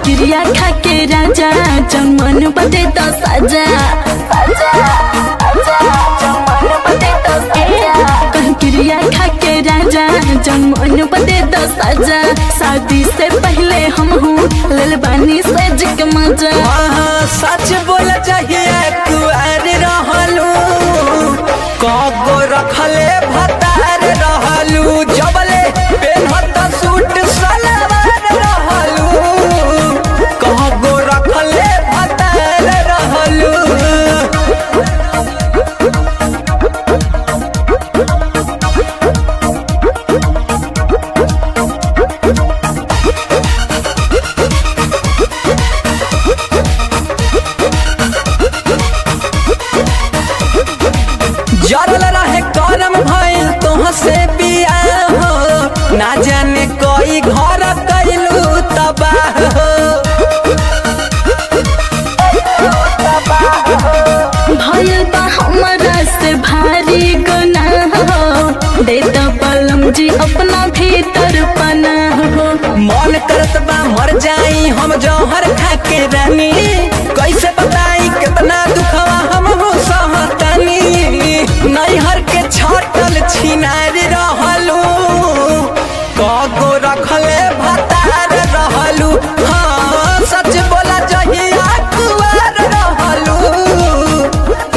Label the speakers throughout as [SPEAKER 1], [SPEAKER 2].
[SPEAKER 1] क्रिया खा के राजा जमन बदे तो सजा क्रिया खा के राजा जमन बदे तो सजा। शादी से पहले हम हूँ ललबानी सज के मजा।
[SPEAKER 2] सच बोल चाहिए कुआर रहलू कगो रखले भतार रहलू जबले पेनहत सूट सलवार रहलू कगो रखले भतार रहलू। जरल रहे करम भइल तोह से बियाह हो ना जाने कोई घर कैलू तबाह हो।
[SPEAKER 1] भइल बा हमरा से भारी गुनाह हो दे तो बलम जी अपना भीतर पनाह हो।
[SPEAKER 2] मन करत बा मर जाई हम जौहर खा के रानी कैसे बताई कितना दुखवा हम हो सहतानी। नैहर के छटल छिनार रहलू कगो रखले भतार रहलू। हाँ सच बोला जहिया कुआर रहलू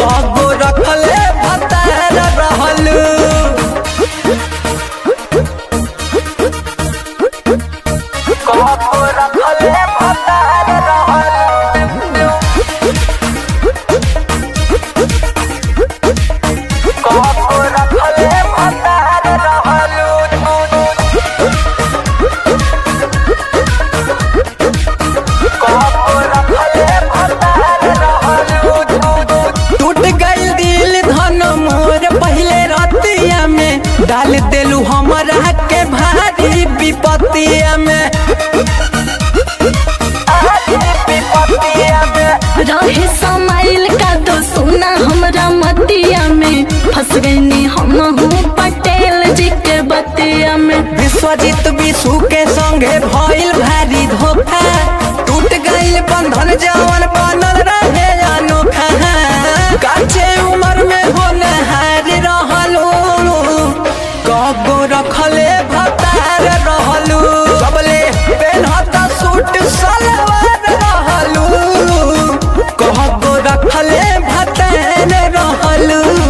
[SPEAKER 2] कगो रखले भतार रहलू। कगो रखले भतार रहलू कगो रखले भतार रहलू। कगो रखले भतार रहलू। टूट गइल दिल धन मोर पहले रतिया में डाल देलू हमरा के भारी विपत्तिया में।
[SPEAKER 1] रहे समाइल का दो सोना हमरा मतिया में फंस गईनी हम हूँ पटेल जी के बतिया में।
[SPEAKER 2] विश्वजीत विशु के संगे भइल भारी धोखा टूट गइल बंधन जवन बनल रहे अनोखा। काचे उम्र में होनहार रहलू कगो